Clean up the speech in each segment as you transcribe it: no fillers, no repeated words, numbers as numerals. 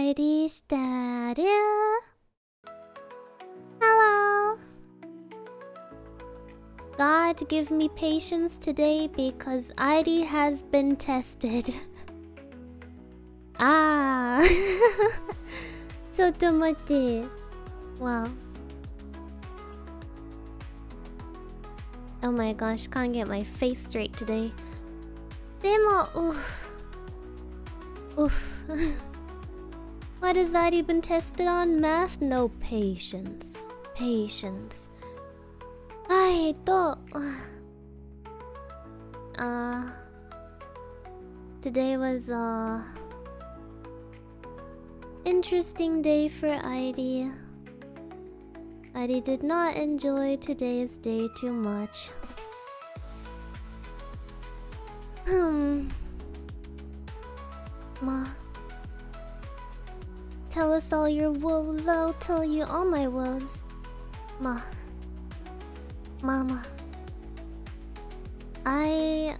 ID status. Hello. God, give me patience today because ID has been tested. Ah. ちょっと待って。Wow. Oh my gosh, can't get my face straight today. でも、oof. What has ID been tested on? Math? No, patience. Patience. Today was interesting day for ID. ID did not enjoy today's day too much. Ma, tell us all your woes, I'll tell you all my woes. Mama. I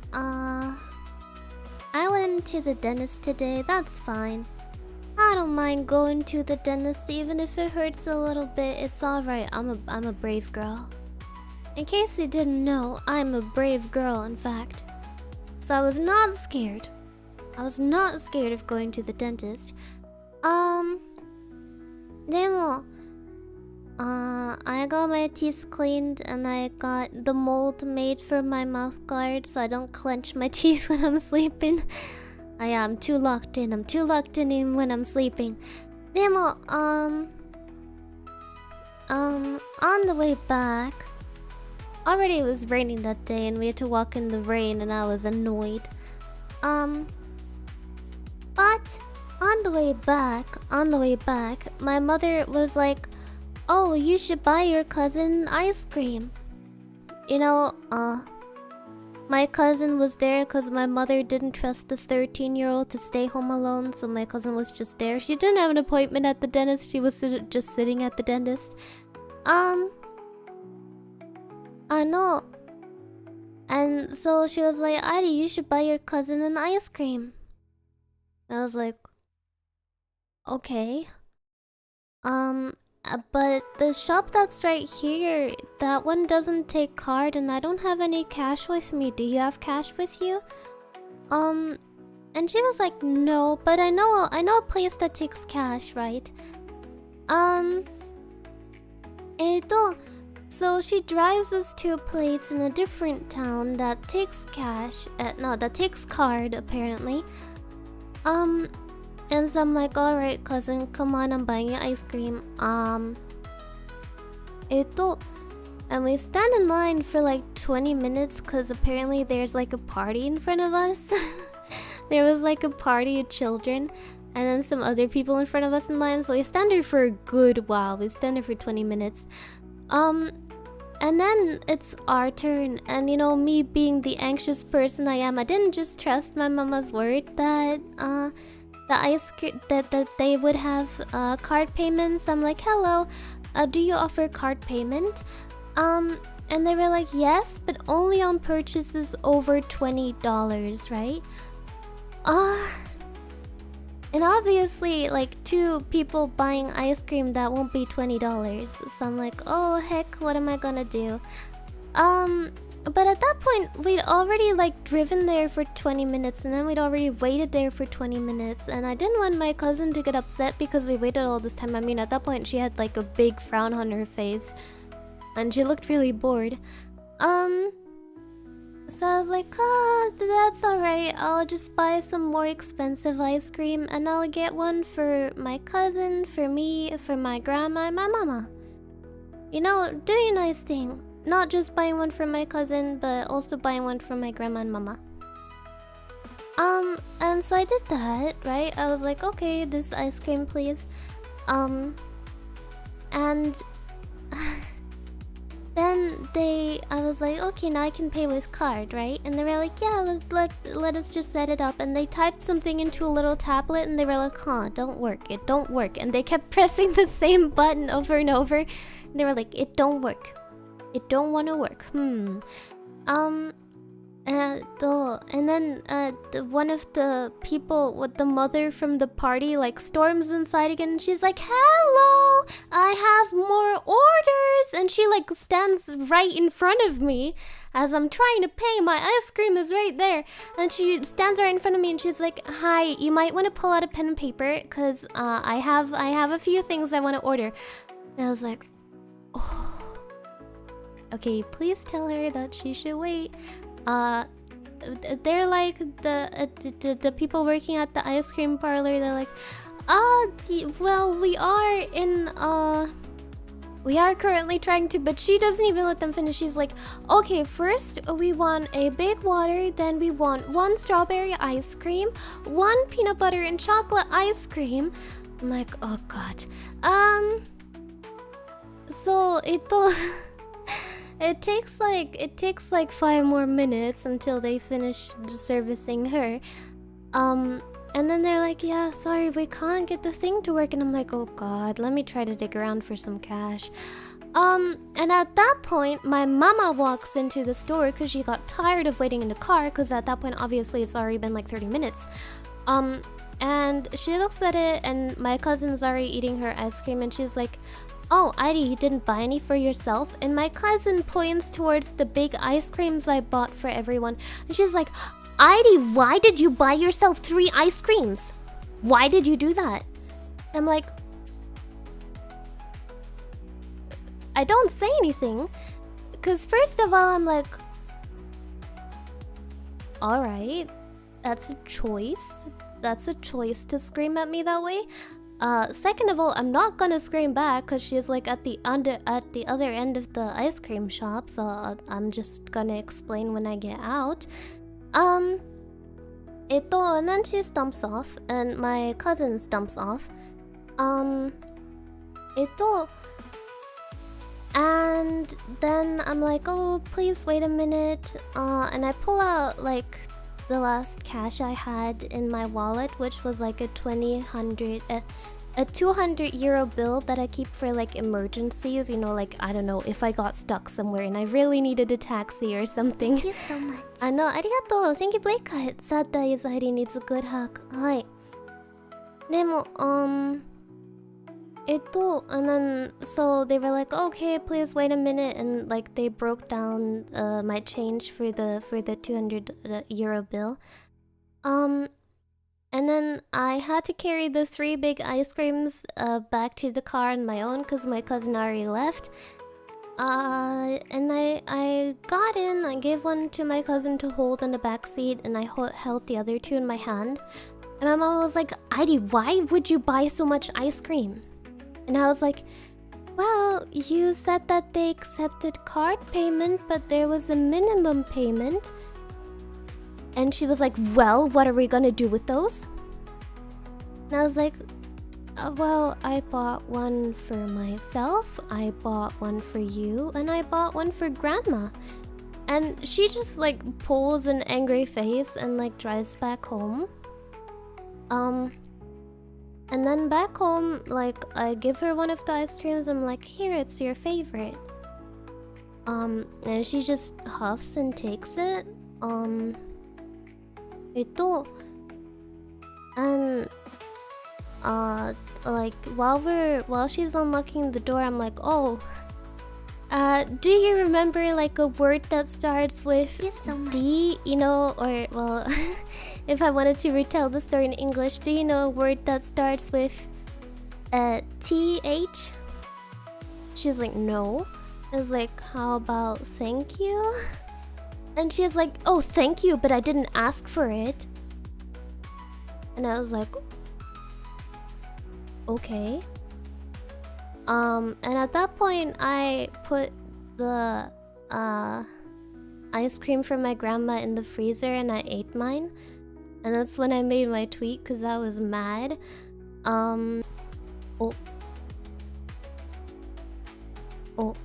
went to the dentist today, that's fine. I don't mind going to the dentist even if it hurts a little bit, it's alright, I'm a brave girl. In case you didn't know, I'm a brave girl in fact. So I was not scared. I was not scared of going to the dentist. Demo. I got my teeth cleaned and I got the mold made for my mouth guard so I don't clench my teeth when I'm sleeping. I'm too locked in. I'm too locked in even when I'm sleeping. Demo, on the way back, already it was raining that day and we had to walk in the rain and I was annoyed. But on the way back, my mother was like, "Oh, you should buy your cousin ice cream." You know, my cousin was there because my mother didn't trust the 13-year-old to stay home alone, so my cousin was just there. She didn't have an appointment at the dentist, she was just sitting at the dentist. I know. And so she was like, "Adi, you should buy your cousin an ice cream." I was like, okay. But the shop that's right here, that one doesn't take card and I don't have any cash with me. Do you have cash with you? And she was like, no, but I know a place that takes cash, right? So she drives us to a place in a different town that takes cash, that takes card apparently. And so I'm like, alright cousin, come on, I'm buying you ice cream. And we stand in line for like 20 minutes because apparently there's like a party in front of us. There was like a party of children and then some other people in front of us in line, so we stand there for a good while. We stand there for 20 minutes. And then it's our turn, and you know, me being the anxious person I am, I didn't just trust my mama's word that the ice cream that they would have card payments. I'm like, hello, do you offer card payment? And they were like, yes, but only on purchases over $20, right? And obviously, like, two people buying ice cream, that won't be $20. So I'm like, oh heck, what am I gonna do? But at that point, we'd already like driven there for 20 minutes and then we'd already waited there for 20 minutes. And I didn't want my cousin to get upset because we waited all this time. I mean, at that point, she had like a big frown on her face and she looked really bored. So I was like, that's alright. I'll just buy some more expensive ice cream and I'll get one for my cousin, for me, for my grandma, and my mama. You know, do a nice thing. Not just buying one for my cousin, but also buying one for my grandma and mama. And so I did that, right? I was like, okay, this ice cream, please. And then I was like, okay, now I can pay with card, right? And they were like, yeah, let us just set it up. And they typed something into a little tablet and they were like, it don't work. And they kept pressing the same button over and over. And they were like, it don't work. It don't want to work. And then one of the people with the mother from the party like storms inside again, and she's like, "Hello, I have more orders," and she like stands right in front of me as I'm trying to pay. My ice cream is right there, and she stands right in front of me, and she's like, "Hi, you might want to pull out a pen and paper, cause I have a few things I want to order." And I was like, "Oh, okay, please tell her that she should wait." They're like the people working at the ice cream parlor. They're like, well, we are currently trying to, but she doesn't even let them finish. She's like, "Okay, first we want a big water, then we want 1 strawberry ice cream, 1 peanut butter and chocolate ice cream." I'm like, oh god. So it takes like 5 more minutes until they finish servicing her. And then they're like, "Yeah, sorry, we can't get the thing to work." And I'm like, oh god, let me try to dig around for some cash. And at that point, my mama walks into the store because she got tired of waiting in the car, because at that point, obviously, it's already been like 30 minutes. And she looks at it, and my cousin's already eating her ice cream, and she's like, "Oh, Ivy, you didn't buy any for yourself?" And my cousin points towards the big ice creams I bought for everyone. And she's like, "Ivy, why did you buy yourself 3 ice creams? Why did you do that?" I'm like, I don't say anything. Because first of all, I'm like, alright, that's a choice. That's a choice to scream at me that way. Second of all, I'm not gonna scream back because she's like at the other end of the ice cream shop, so I'm just gonna explain when I get out. And then she stumps off, and my cousin stumps off. And then I'm like, "Oh, please wait a minute." And I pull out like the last cash I had in my wallet, which was like a 200 euro bill that I keep for like emergencies, you know, like, I don't know, if I got stuck somewhere and I really needed a taxi or something. Thank you so much. No, arigato. Thank you, Blake. Sad that Izahari needs a good hug. Hi. Demo, and then, so they were like, "Okay, please wait a minute," and like they broke down my change for the 200 euro bill. And then I had to carry those 3 big ice creams back to the car on my own because my cousin already left. And I got in, I gave one to my cousin to hold in the back seat, and I held the other 2 in my hand. And my mom was like, "Ivy, why would you buy so much ice cream?" And I was like, "Well, you said that they accepted card payment, but there was a minimum payment." And she was like, "Well, what are we gonna do with those?" And I was like, "Well, I bought one for myself, I bought one for you, and I bought one for grandma." And she just like pulls an angry face and like drives back home. And then back home, like, I give her one of the ice creams. I'm like, "Here, it's your favorite." And she just huffs and takes it. And like while she's unlocking the door, I'm like, "Oh, do you remember like a word that starts with D, you know, or well, if I wanted to retell the story in English, do you know a word that starts with TH?" She's like, "No." I was like, "How about thank you?" And she's like, "Oh, thank you, but I didn't ask for it." And I was like, "Okay." And at that point, I put the ice cream from my grandma in the freezer, and I ate mine. And that's when I made my tweet, because I was mad. Oh. Oh.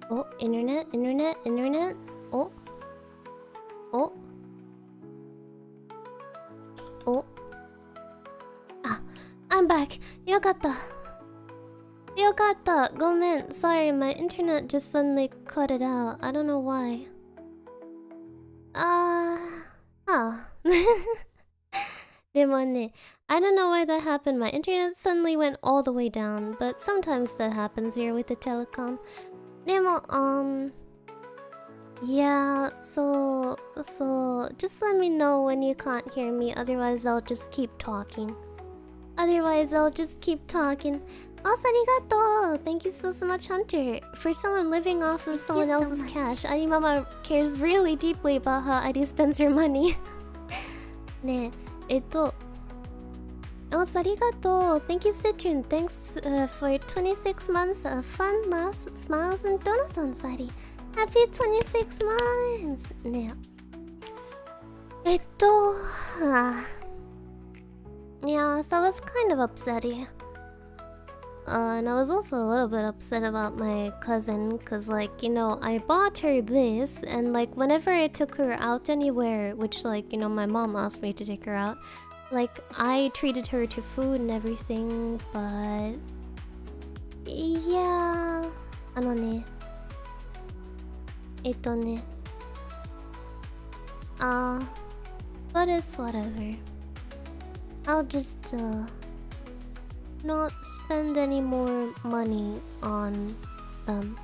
Oh, internet. Oh. Oh. Oh. Ah, I'm back. Yokatta. Gomen. Sorry, my internet just suddenly cut it out. I don't know why. Huh. でもね、I don't know why that happened. My internet suddenly went all the way down, but sometimes that happens here with the telecom. でも、yeah, so, just let me know when you can't hear me, otherwise I'll just keep talking. Otherwise, I'll just keep talking. Also, arigato! Thank you so much, Hunter. For someone living off of someone else's cash, Arimama cares really deeply about how Adi spends her money. Ne, also, arigato! Thank you, Citron. Thanks for 26 months of fun, laughs, smiles, and donathons, Adi. Happy 26 months! Ne. Yeah, so I was kind of upset. And I was also a little bit upset about my cousin, cause like, you know, I bought her this, and like whenever I took her out anywhere, which like, you know, my mom asked me to take her out, like I treated her to food and everything, but yeah, ね, but it's whatever. I'll just not spend any more money on them.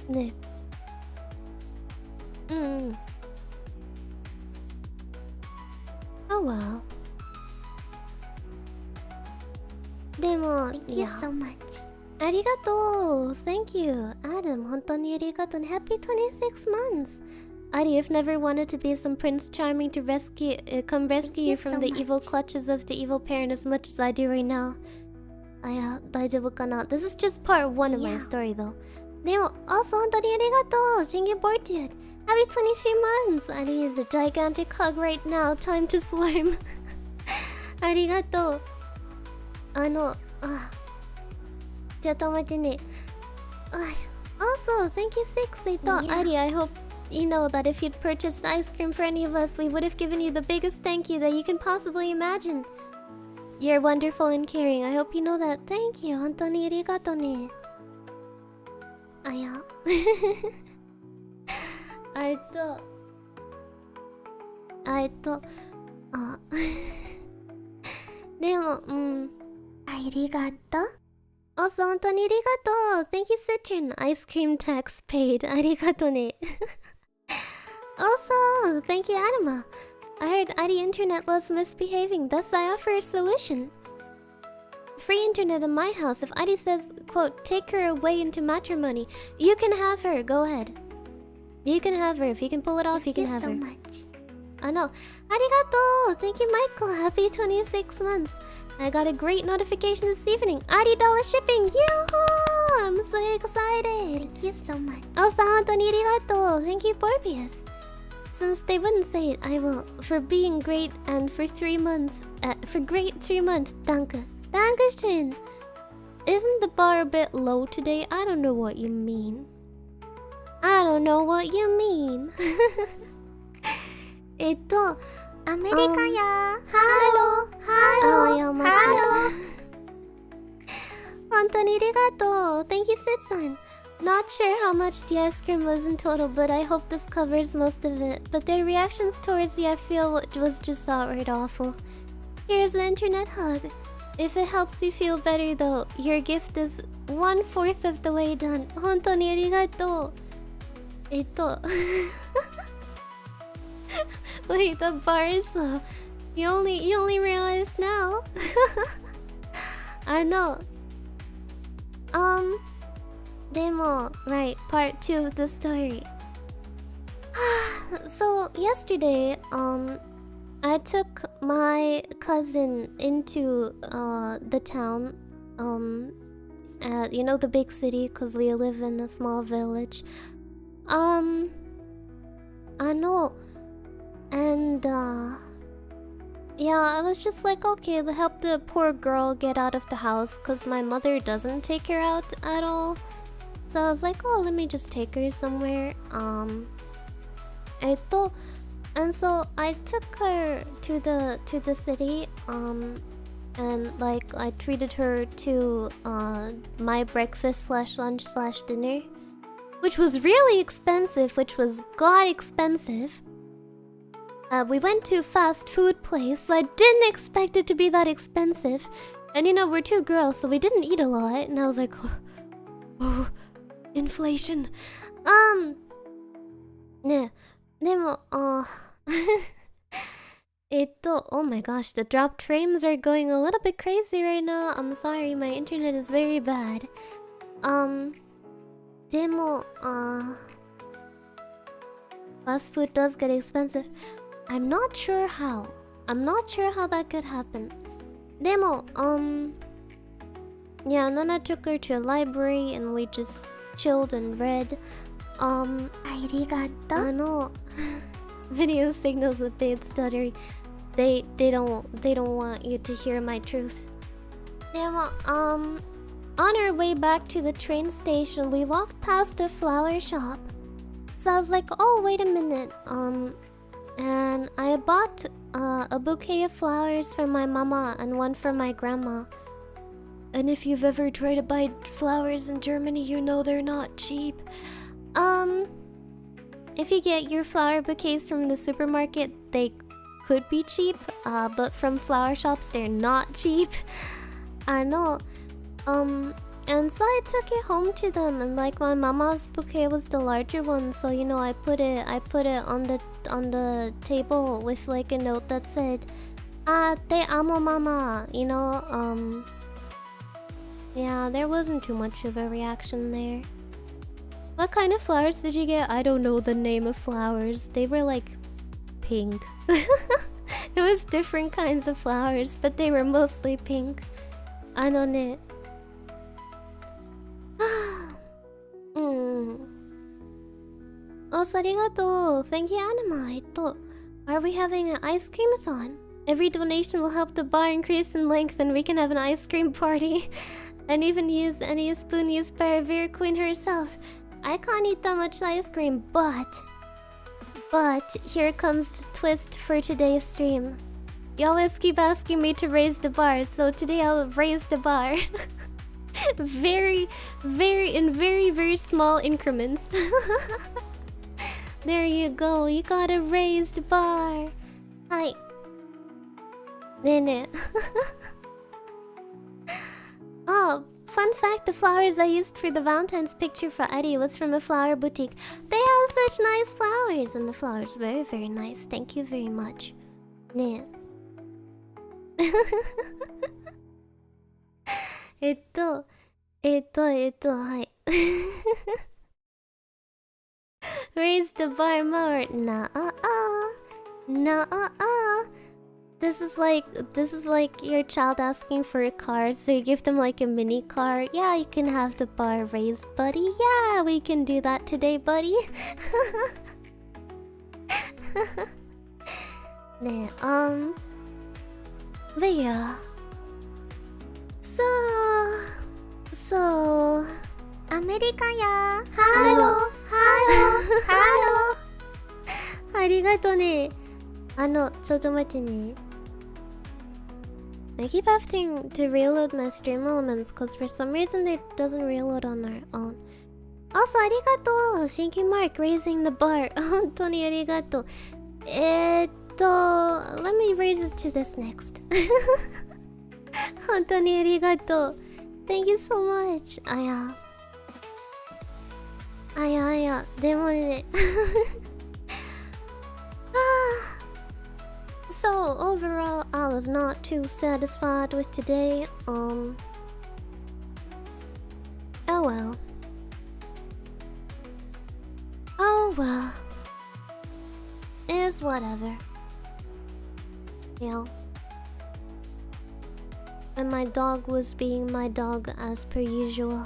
Ne. Oh well. Demo, thank you so much. Arigato! Thank you, Adam. Hontoni arigato and happy 26 months. Ari, you've never wanted to be some Prince Charming to come rescue you from the evil clutches of the evil parent as much as I do right now. Daijoubu kana? This is just part 1 of my story though. Demo, also hontoni arigato! Shinge boarded. Happy 23 months! Ari is a gigantic hug right now. Time to swarm. Arigato. Also, thank you 6. Ari, I hope you know that if you'd purchased ice cream for any of us, we would have given you the biggest thank you that you can possibly imagine. You're wonderful and caring. I hope you know that. Thank you. Hontoni arigato ne. Demo, arigato. Also, hontoni arigato. Thank you, Citron. Ice cream tax paid. Arigato ne. Also, thank you, Anima. I heard Adi internet was misbehaving, thus I offer a solution. Free internet in my house. If Adi says, quote, take her away into matrimony, you can have her. Go ahead. You can have her. If you can pull it off, you can have her. Thank you so much. I know. Arigato! Thank you, Michael. Happy 26 months. I got a great notification this evening. $80 shipping! Yoo-hoo! I'm so excited! Thank you so much. Also, hontoni arigato! Thank you, Borbius. Since they wouldn't say it, I will. For being great and for 3 months. For great 3 months. Danke. Dankeschön! Isn't the bar a bit low today? I don't know what you mean. I don't know what you mean. アメリカや。ハロー。ハロー。ハロー。本当にありがとう。Thank you, Sitsan. Not sure how much the ice cream was in total, but I hope this covers most of it. But their reactions towards you, I feel, was just outright awful. Here's an internet hug. If it helps you feel better, though, your gift is 1/4 of the way done. 本当にありがとう。Wait, the bar is low. You only realize now. I know. Demo, right, part 2 of the story. So yesterday, I took my cousin into the town, you know, the big city, cause we live in a small village. I know. And yeah, I was just like, okay, help the poor girl get out of the house, cause my mother doesn't take her out at all. So I was like, oh, let me just take her somewhere. And so I took her to the city, and like I treated her to my breakfast / lunch / dinner, which was really expensive, which was god expensive. We went to a fast food place, so I didn't expect it to be that expensive. And you know, we're two girls, so we didn't eat a lot. And I was like, oh, inflation. Ne, demo, oh my gosh, the dropped frames are going a little bit crazy right now. I'm sorry, my internet is very bad. Demo, fast food does get expensive. I'm not sure how. I'm not sure how that could happen. Demo, yeah, and then I took her to a library and we just chilled and read. Arigato. No. Video signals a bit stuttery. They don't want you to hear my truth. Demo, on our way back to the train station, we walked past a flower shop. So I was like, oh, wait a minute. And I bought a bouquet of flowers for my mama and one for my grandma. And if you've ever tried to buy flowers in Germany, you know they're not cheap. If you get your flower bouquets from the supermarket, they could be cheap. But from flower shops, they're not cheap. I know. And so I took it home to them, and like my mama's bouquet was the larger one, so you know I put it on the table with like a note that said, "Te amo, mama." You know, yeah, there wasn't too much of a reaction there. What kind of flowers did you get? I don't know the name of flowers. They were like pink. It was different kinds of flowers, but they were mostly pink. I don't know. Oh, arigato. Thank you, Anima. Are we having an ice cream-a-thon? Every donation will help the bar increase in length and we can have an ice cream party. And even use any spoon used by our Vera Queen herself. I can't eat that much ice cream, but here comes the twist for today's stream. You always keep asking me to raise the bar, so today I'll raise the bar. very small increments. There you go, you got a raised bar. Hi. Nene. Oh, fun fact, the flowers I used for the Valentine's picture for Eddie was from a flower boutique. They have such nice flowers, and the flowers are very nice. Thank you very much. Ne. はい。Raise the bar more. Nah. This is like your child asking for a car, so you give them like a mini car. Yeah, you can have the bar raised, buddy. Yeah, we can do that today, buddy. Ne, but yeah. So, America ya. Hello. ありがとね。ちょっと待ってね。I keep having to reload my stream elements because for some reason it doesn't reload on their own. Also, ありがとう。Thank you, Mark, raising the bar. 本当にありがとう。let me raise it to this next. 本当にありがとう。Thank you so much. あや。でもね。So overall, I was not too satisfied with today. Oh well. It's whatever. Yeah. And my dog was being my dog as per usual.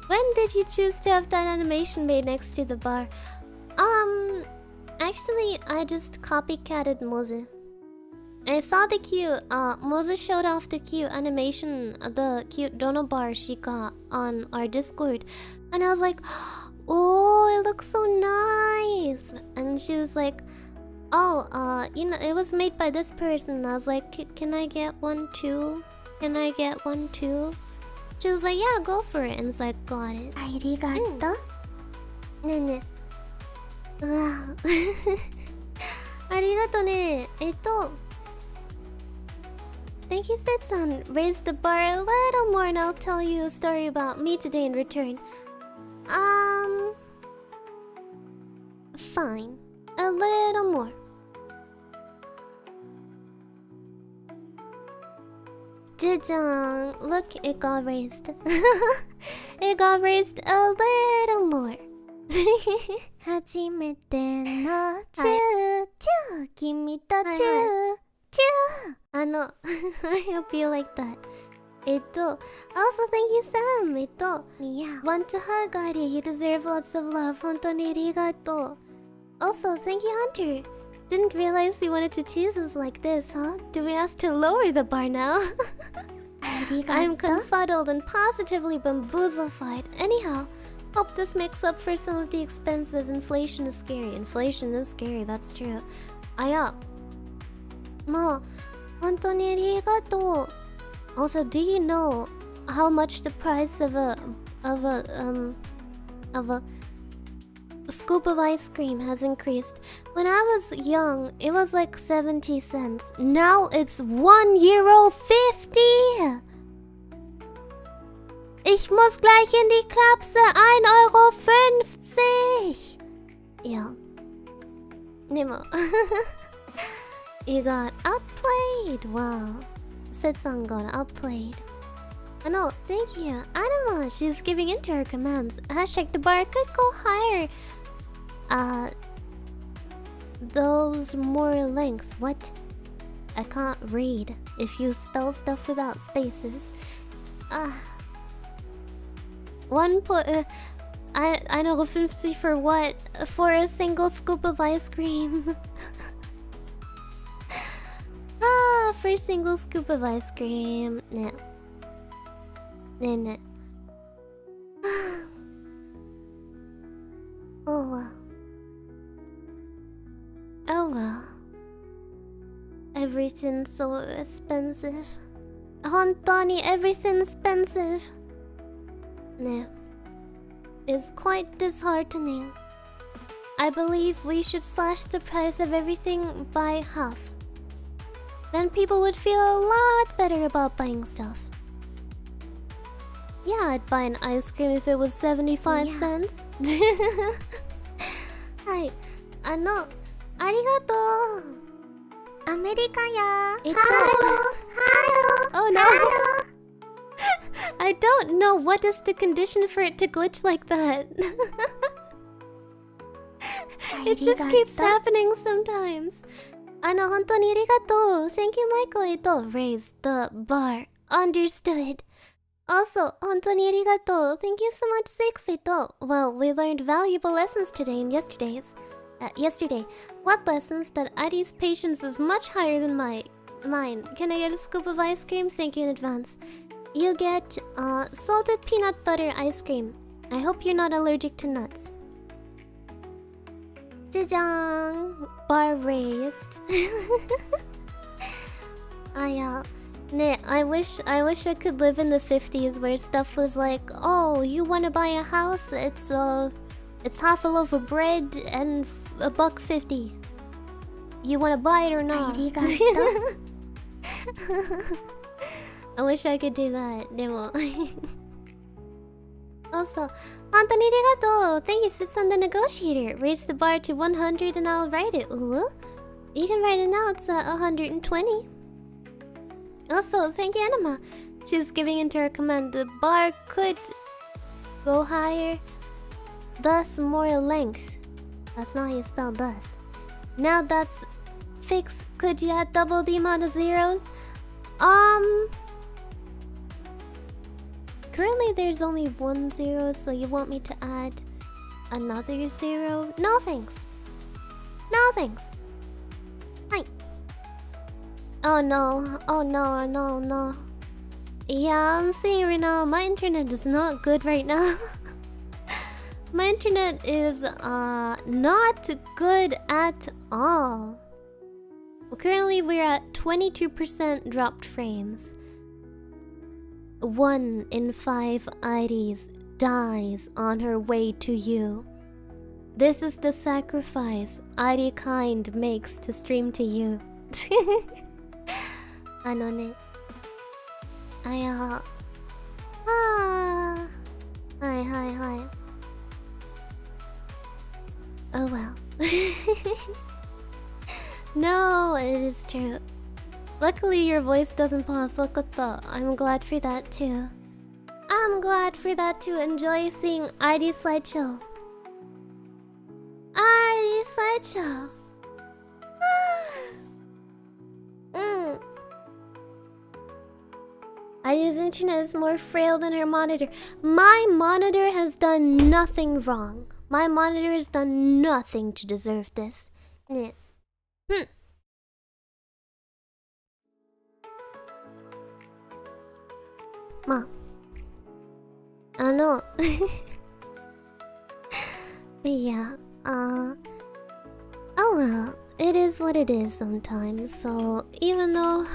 When did you choose to have that animation made next to the bar? Actually, I just copycatted Moze. I saw the cute, Moze showed off the cute animation, the cute dono bar she got on our Discord. And I was like, oh, it looks so nice. And she was like, oh, you know, it was made by this person. And I was like, can I get one too? She was like, yeah, go for it. And so I got it. Arigato. Ne. ありがとね。Thank you, Setsan. Raise the bar a little more and I'll tell you a story about me today in return. Fine. A little more. Jijang. Look, it got raised. It got raised a little more. 初めてのチューチュー君とチューチューI hope you like that. Also thank you, Sam. Want to hug, Ari. You deserve lots of love. 本当にありがとう. Also, thank you, Hunter. Didn't realize you wanted to tease us like this, huh? Do we ask to lower the bar now? I'm confuddled and positively bamboozlified. Anyhow, hope this makes up for some of the expenses. Inflation is scary. Inflation is scary, that's true. Also, do you know how much the price of a scoop of ice cream has increased? When I was young, it was like 70 cents. Now it's €1,50. Ich muss gleich in die Klapse. €1,50. Yeah. Nemo. You got outplayed. Wow. Setsan got outplayed. No, thank you. Anima, she's giving in to her commands. Hashtag the bar could go higher. Those more length. What? I can't read if you spell stuff without spaces. €1.50 for what? For a single scoop of ice cream. For a single scoop of ice cream. No. Oh well. Oh well. Everything's so expensive. Hontoni, everything's expensive. No. It's quite disheartening. I believe we should slash the price of everything by half. Then people would feel a lot better about buying stuff. Yeah, I'd buy an ice cream if it was 75 cents. Hi. Arigato. America ya. Oh no. I don't know what is the condition for it to glitch like that. It just keeps happening sometimes. Hontoni arigato. Thank you, Michael. Raise the bar. Understood. Also, hontoni arigato. Thank you so much, Six. Well, we learned valuable lessons today and yesterday. What lessons? That Ari's patience is much higher than mine. Can I get a scoop of ice cream? Thank you in advance. You get salted peanut butter ice cream. I hope you're not allergic to nuts. Jijang! Bar raised. I wish I could live in the 50s where stuff was like, oh, you wanna buy a house? It's half a loaf of bread and $1.50. You wanna buy it or not? I wish I could do that. Also, hontoni arigato. Thank you, Sitsun the Negotiator. Raise the bar to 100 and I'll write it. Ooh. You can write it now. It's 120. Also, thank you, Anima. She's giving into her command. The bar could go higher. Thus, more length. That's not how you spell thus. Now that's fixed. Could you add double the amount of zeros? Currently there's only 1 0, so you want me to add another 0? No thanks. No thanks. Hi. Oh no. Oh no. Yeah, I'm seeing right now, my internet is not good right now. My internet is not good at all. Currently we're at 22% dropped frames. 1 in 5 IDs dies on her way to you. This is the sacrifice ID kind makes to stream to you. あのね。はいはいはい。Oh well. No, it is true. Luckily your voice doesn't pause. Look at that. I'm glad for that too. I'm glad for that too. Enjoy seeing ID slideshow. ID slideshow. ID's internet is more frail than her monitor. My monitor has done nothing wrong. My monitor has done nothing to deserve this. Yeah. Ma. I know. Yeah. Oh well. It is what it is sometimes. So even though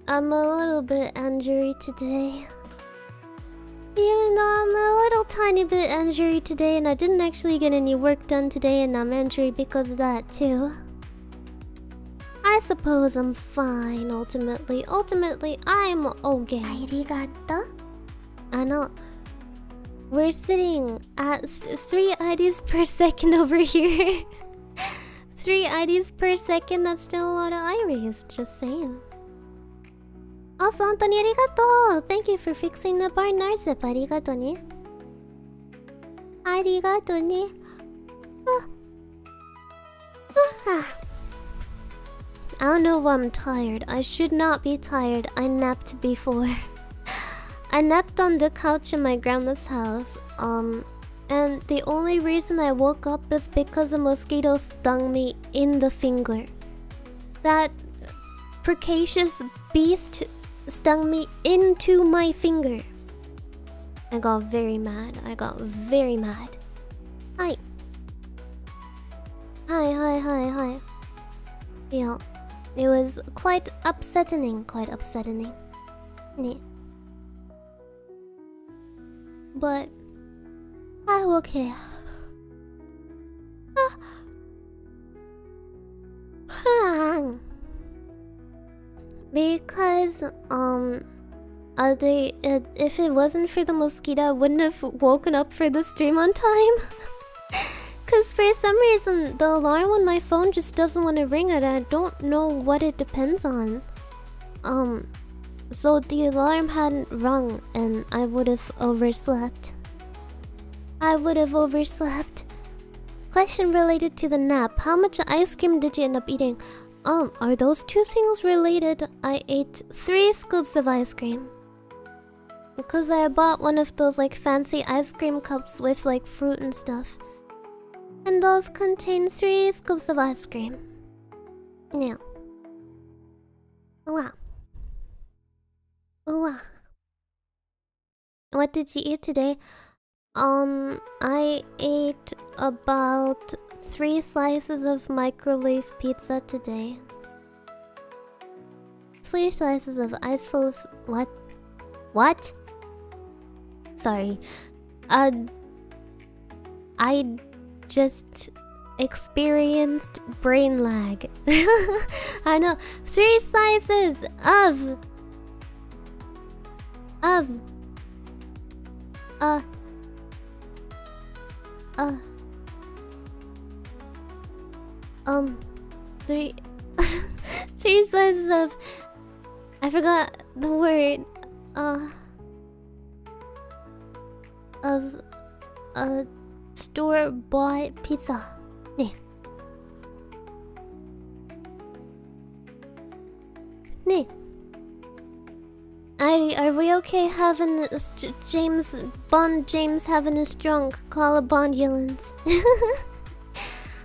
I'm a little bit injured today. Even though I'm a little tiny bit injured today and I didn't actually get any work done today and I'm injured because of that too. I suppose I'm fine ultimately. Ultimately, I'm okay. Arigato. I know. We're sitting at 3 IDs per second over here. 3 IDs per second, that's still a lot of iris, just saying. Also, Anthony, arigato! Thank you for fixing the bar narzip. Arigato ne. Arigato ne. I don't know why I'm tired. I should not be tired. I napped before. I napped on the couch in my grandma's house. And the only reason I woke up is because a mosquito stung me in the finger. That precocious beast stung me into my finger. I got very mad. Hi. Hi. Yeah, it was quite upsetting. Yeah. But I'm okay. Because if it wasn't for the mosquito, I wouldn't have woken up for the stream on time. Cause for some reason the alarm on my phone just doesn't want to ring, and I don't know what it depends on. So the alarm hadn't rung and I would have overslept. Question related to the nap. How much ice cream did you end up eating? Are those two things related? I ate 3 scoops of ice cream. Because I bought one of those like fancy ice cream cups with like fruit and stuff. And those contain 3 scoops of ice cream. Yeah. Wow. What did you eat today? I ate about 3 slices of microwave pizza today. 3 slices of ice full of... What? Sorry. I just experienced brain lag. I know. 3 slices of... Three... 3 slices of... I forgot the word. Of... store-bought pizza. Nee. Are we okay having James having a strong collabondulance?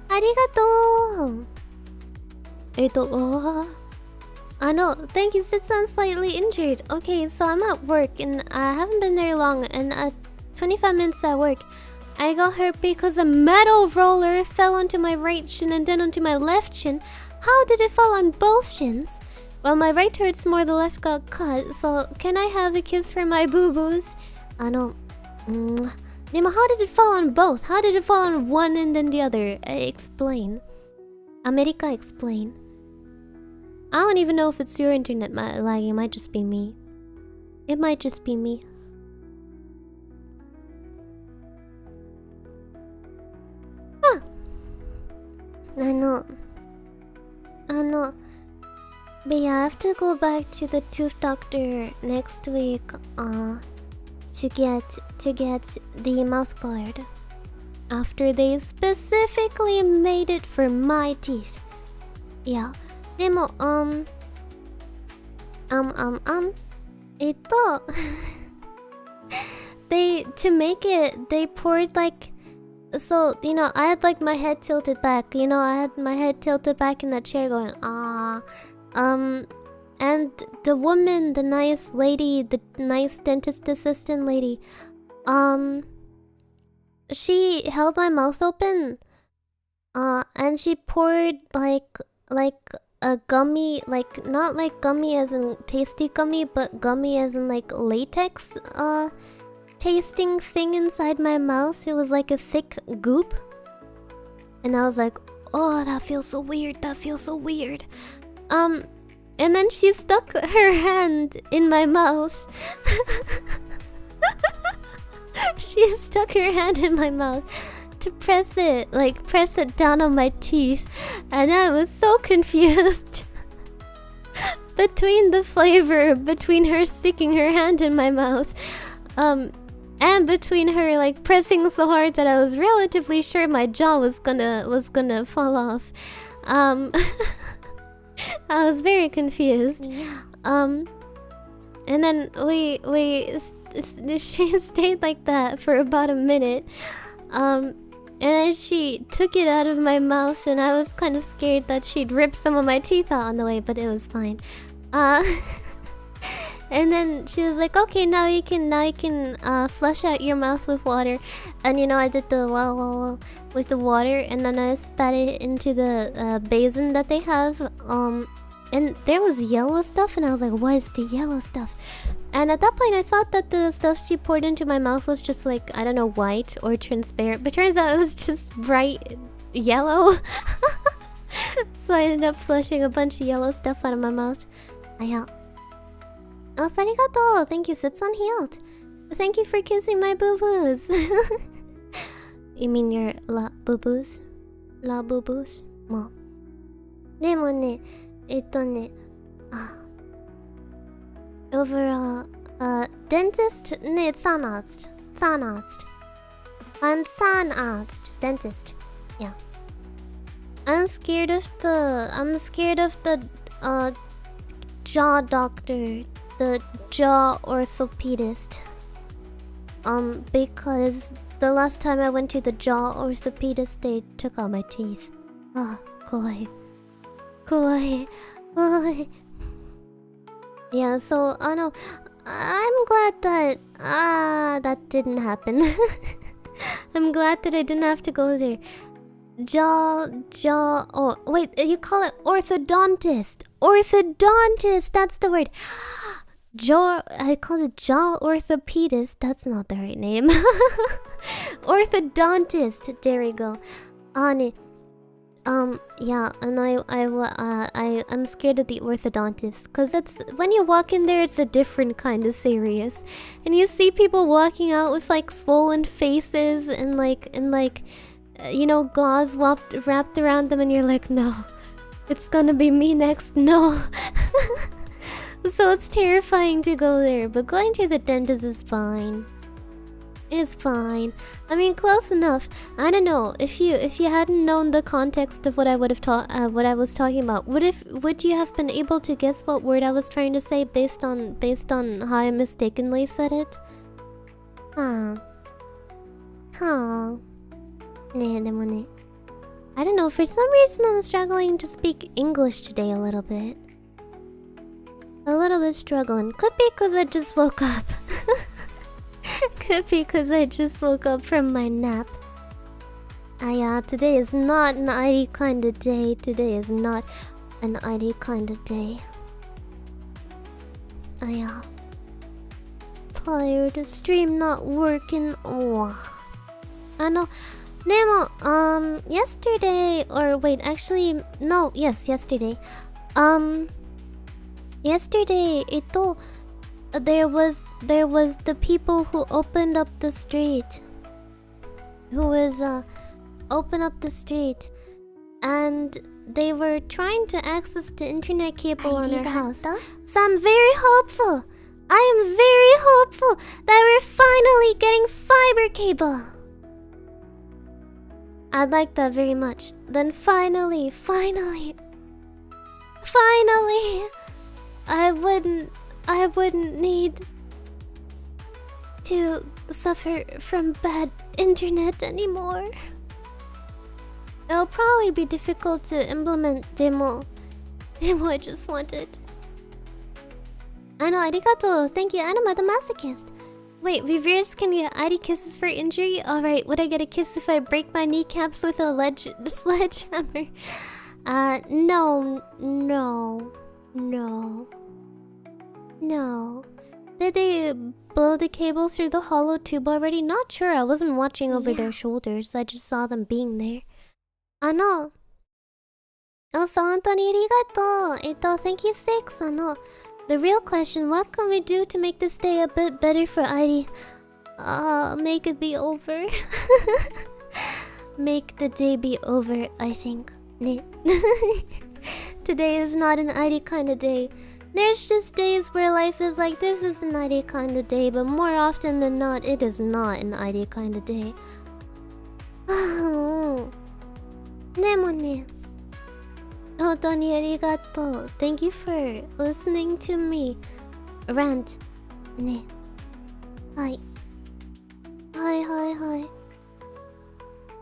Arigato! I know, thank you. It sounds slightly injured. Okay, so I'm at work and I haven't been there long, and at 25 minutes at work I got hurt because a metal roller fell onto my right shin and then onto my left shin. How did it fall on both shins? Well, my right hurts more, the left got cut. So, can I have a kiss for my boo-boos? Nima, how did it fall on both? How did it fall on one and then the other? Explain. America, explain. I don't even know if it's your internet lagging. It might just be me. It might just be me. Huh. I know. But yeah, I have to go back to the tooth doctor next week. To get the mouth guard. After they specifically made it for my teeth. Yeah. でも、to make it, they poured like, so, you know, I had like my head tilted back, you know, I had my head tilted back in that chair going, and the woman, the nice lady, the nice dentist assistant lady, she held my mouth open, and she poured like a gummy, like not like gummy as in tasty gummy, but gummy as in like latex tasting thing inside my mouth. It was like a thick goop, and I was like, oh, that feels so weird, and then she stuck her hand in my mouth. She stuck her hand in my mouth to press it down on my teeth, and I was so confused between the flavor, between her sticking her hand in my mouth, and between her like pressing so hard that I was relatively sure my jaw was gonna fall off. I was very confused. And then she stayed like that for about a minute. And then she took it out of my mouth, and I was kind of scared that she'd rip some of my teeth out on the way, but it was fine. And then she was like, okay, now you can flush out your mouth with water. And you know, I did the with the water, and then I spat it into the basin that they have. And there was yellow stuff, and I was like, what is the yellow stuff? And at that point, I thought that the stuff she poured into my mouth was just like, I don't know, white or transparent. But turns out it was just bright yellow. So I ended up flushing a bunch of yellow stuff out of my mouth. Oh, arigato! Thank you, Sits Unhealed. Thank you for kissing my boo-boos. You mean your la boo-boos? La boo-boos? Mom. でもね、overall, dentist, nee, Zahnarzt. I'm Zahnarzt, dentist. Yeah. I'm scared of the jaw doctor, the jaw orthopedist. Because the last time I went to the jaw orthopedist, they took out my teeth. Kawaii. Yeah, so I know. I'm glad that that didn't happen. I'm glad that I didn't have to go there. Oh wait, you call it orthodontist. Orthodontist, that's the word. I called it jaw orthopedist. That's not the right name. Orthodontist. There we go. Yeah, and I'm scared of the orthodontist, because it's when you walk in there, it's a different kind of serious, and you see people walking out with like swollen faces and you know, gauze wrapped around them, and you're like, no, it's gonna be me next, no. So it's terrifying to go there, but going to the dentist is fine. It's fine. I mean, close enough. I don't know if you hadn't known the context of what I would have what I was talking about. Would you have been able to guess what word I was trying to say based on how I mistakenly said it? Huh. I don't know. For some reason, I'm struggling to speak English today a little bit. Struggling. Could be because I just woke up. Could be because I just woke up from my nap. Yeah, today is not an ID kind of day. Yeah. Tired. Stream not working. Oh. の、でも、yesterday, or wait, actually, no, yes, yesterday. Yesterday, there was the people who opened up the street. Open up the street. And they were trying to access the internet cable on our house. So I'm very hopeful. I am very hopeful that we're finally getting fiber cable. I'd like that very much. Then finally, I wouldn't need to suffer from bad internet anymore. It'll probably be difficult to implement demo. I just want it. I know, arigato. Thank you, Anima the Masochist. Wait, V-Deres can get ID kisses for injury? Alright, would I get a kiss if I break my kneecaps with a sledgehammer? No. Did they blow the cables through the hollow tube already? Not sure, I wasn't watching over their shoulders. I just saw them being there. Also, Anthony, arigato. Thank you, Six. The real question, what can we do to make this day a bit better for ID? Make it be over. Make the day be over, I think. Today is not an ID kind of day. There's just days where life is like, this is an ID kind of day, but more often than not, it is not an ID kind of day. Arigato. Thank you for listening to me rant. Hi.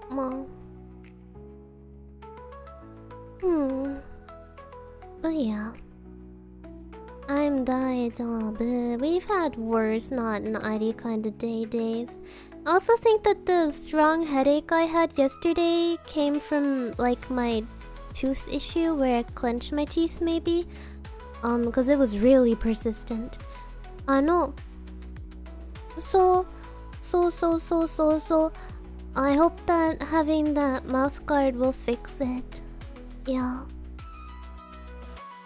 Mom. But yeah, I'm died, but we've had worse, not an ID kind of days. I also think that the strong headache I had yesterday came from like my tooth issue where I clenched my teeth, maybe. Because it was really persistent. I know. So I hope that having that mouth guard will fix it. Yeah.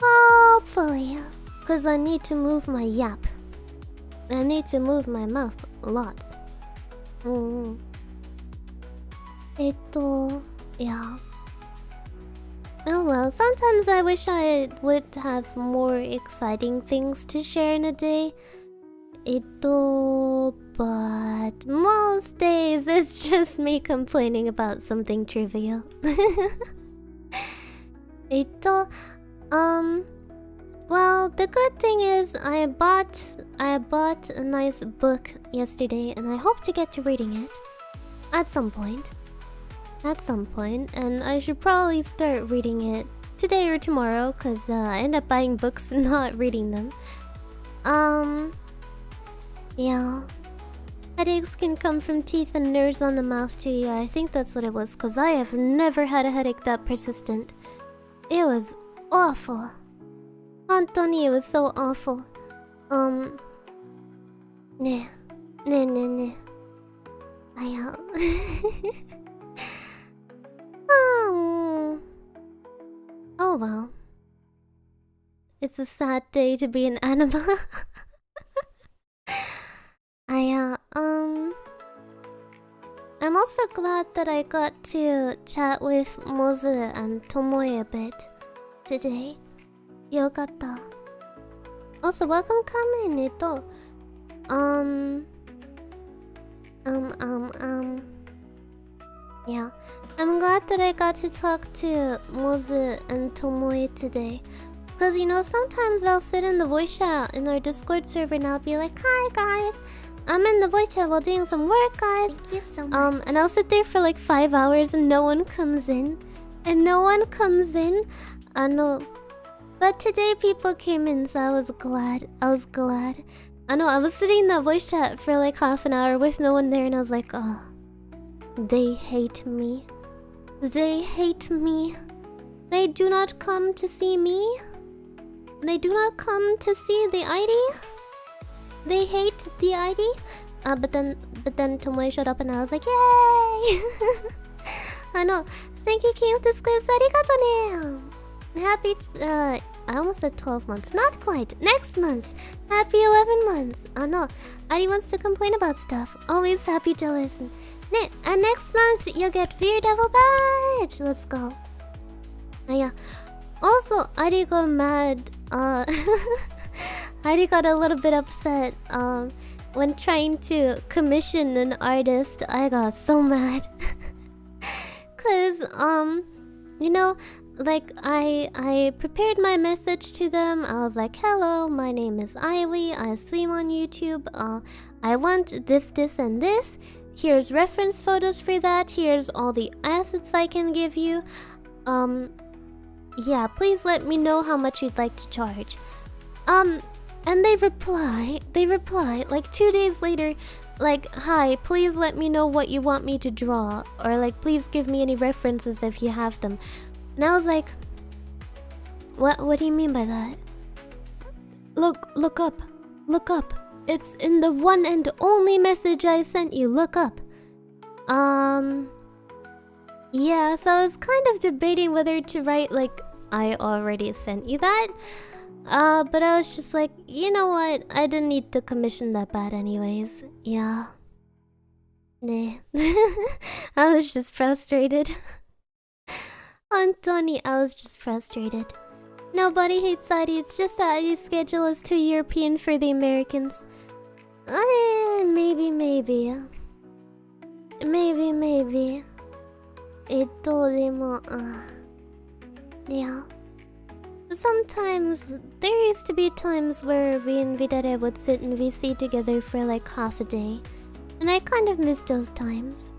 Hopefully. Because I need to move my yap. I need to move my mouth lots. Yeah. Oh well, sometimes I wish I would have more exciting things to share in a day. But most days it's just me complaining about something trivial. Well, the good thing is I bought a nice book yesterday and I hope to get to reading it at some point. And I should probably start reading it today or tomorrow because I end up buying books and not reading them. Yeah. Headaches can come from teeth and nerves on the mouth too. Yeah, I think that's what it was because I have never had a headache that persistent. It was awful. Anthony, it was so awful. Ne. Oh well. It's a sad day to be an anima. I'm also glad that I got to chat with Mozu and Tomoe a bit today. Yokatta. Also, welcome Kamen. Yeah. I'm glad that I got to talk to Mozu and Tomoe today. Because, you know, sometimes I'll sit in the voice chat in our Discord server and I'll be like, hi guys, I'm in the voice chat while doing some work, guys. Thank you so much. And I'll sit there for like 5 hours and no one comes in. I know. But today people came in, so I was glad. I know, I was sitting in that voice chat for like half an hour with no one there and I was like, oh, they hate me. They do not come to see me. They do not come to see the ID. They hate the ID. But then Tomoe showed up and I was like, yay! I know. Thank you, King of the Clips. Arigato ne. Happy. I almost said 12 months. Not quite. Next month. Happy 11 months. I know. Ari wants to complain about stuff. Always happy to listen. And next month you'll get Viridevil badge. Let's go. Yeah. Also, Ari got mad. Ari got a little bit upset. When trying to commission an artist, I got so mad. Cause you know, like I prepared my message to them. I was like, hello, my name is Iwi. I stream on YouTube. I want this, this, and this. Here's reference photos for that. Here's all the assets I can give you. Yeah, please let me know how much you'd like to charge. And they reply like 2 days later, like, hi, please let me know what you want me to draw, or like, please give me any references if you have them. And I was like, what do you mean by that? Look up. It's in the one and only message I sent you. Look up. Yeah, so I was kind of debating whether to write like, I already sent you that. But I was just like, you know what? I didn't need the commission that bad anyways. Yeah. Nah. I was just frustrated. Antoni, I was just frustrated. Nobody hates Adi, it's just that Adi's schedule is too European for the Americans. Maybe. Yeah. Sometimes, there used to be times where we and V-Dere would sit in VC together for like half a day. And I kind of miss those times.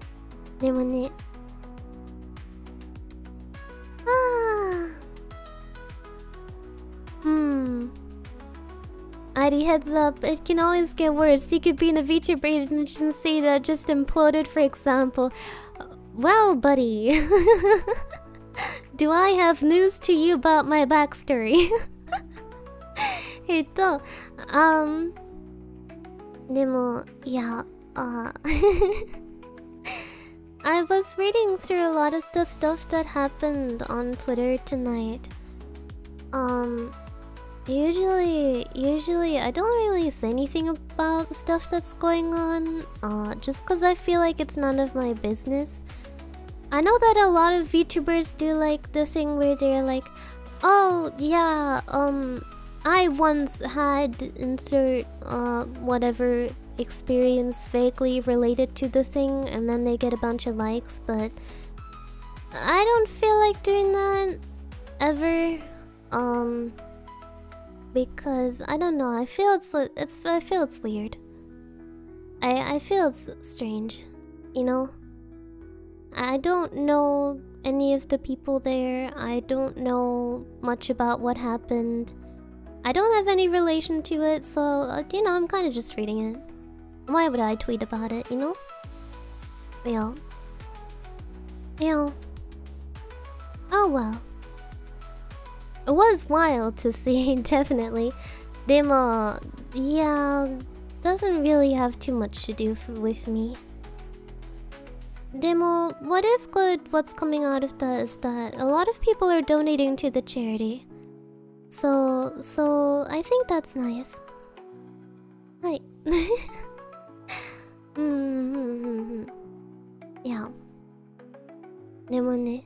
Adi, heads up, it can always get worse. You could be in a VTuber agency that just imploded, for example. Well, buddy. Do I have news to you about my backstory? Yeah, I was reading through a lot of the stuff that happened on Twitter tonight. Usually I don't really say anything about the stuff that's going on, just cause I feel like it's none of my business. I know that a lot of VTubers do like the thing where they're like, oh yeah, I once had insert whatever experience vaguely related to the thing, and then they get a bunch of likes, but I don't feel like doing that ever, because I don't know, I feel it's weird. I feel it's strange, you know? I don't know any of the people there. I don't know much about what happened. I don't have any relation to it, so, you know, I'm kind of just reading it. Why would I tweet about it, you know? Yeah. Oh well. It was wild to see, definitely. Demo, yeah, doesn't really have too much to do with me. Demo, what is good, what's coming out of that is that a lot of people are donating to the charity. So I think that's nice. Hi. Yeah. Demo ne.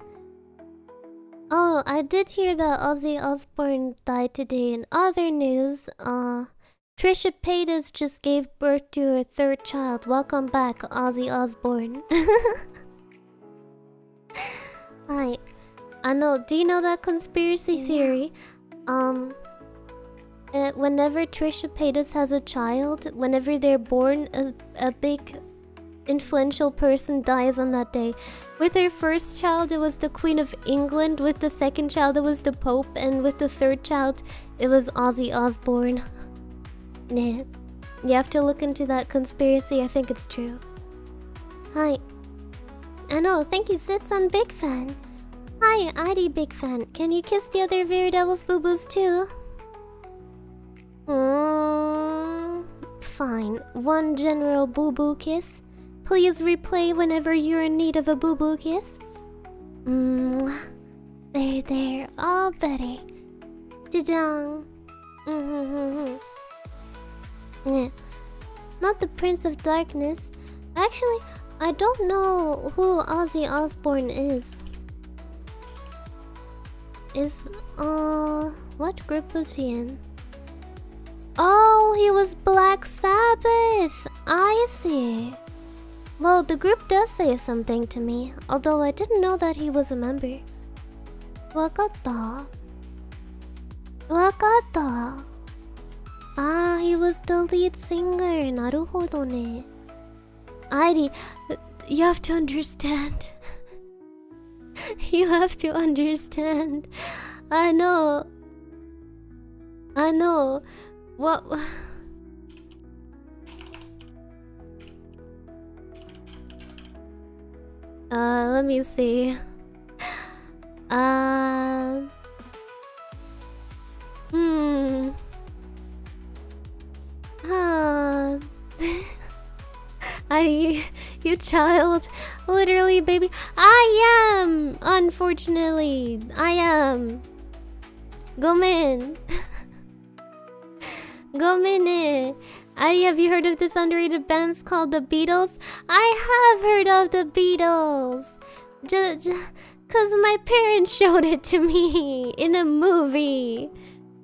Oh, I did hear that Ozzy Osbourne died today. In other news, Trisha Paytas just gave birth to her third child. Welcome back, Ozzy Osbourne. Hi. I know, do you know that conspiracy theory? Whenever Trisha Paytas has a child, whenever they're born, a big influential person dies on that day. With her first child, it was the Queen of England. With the second child, it was the Pope. And with the third child, it was Ozzy Osbourne. Nah. You have to look into that conspiracy. I think it's true. Hi. I know, thank you, Sitsun, big fan. Hi, Adi, big fan. Can you kiss the other Viridevils boo-boos too? fine. One general boo-boo kiss. Please replay whenever you're in need of a boo-boo kiss. There. All better. Jajang. Yeah. Not the Prince of Darkness. Actually, I don't know who Ozzy Osbourne is. What group was he in? Oh, he was Black Sabbath. I see. Well, the group does say something to me, although I didn't know that he was a member. Wakata. Ah, he was the lead singer. Naruhodo ne. Airi, you have to understand. You have to understand. I know. What? Let me see. You child. Literally, baby. I am! Unfortunately. I am. Gomen. Gomene. Have you heard of this underrated band called the Beatles? I have heard of the Beatles. Cause my parents showed it to me in a movie.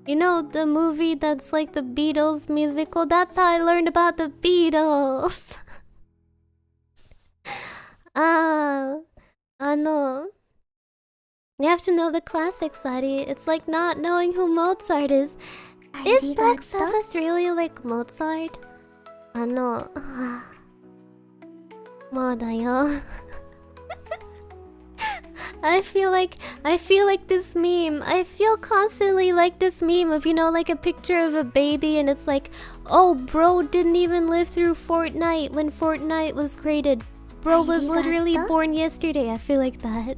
You know, the movie that's like the Beatles musical? That's how I learned about the Beatles. You have to know the classics, Adi. It's like not knowing who Mozart is. Is Black Sabbath really like Mozart? Madayo. I feel like this meme. I feel constantly like this meme of, you know, like a picture of a baby and it's like, oh, bro didn't even live through Fortnite when Fortnite was created. Bro was literally born yesterday. I feel like that.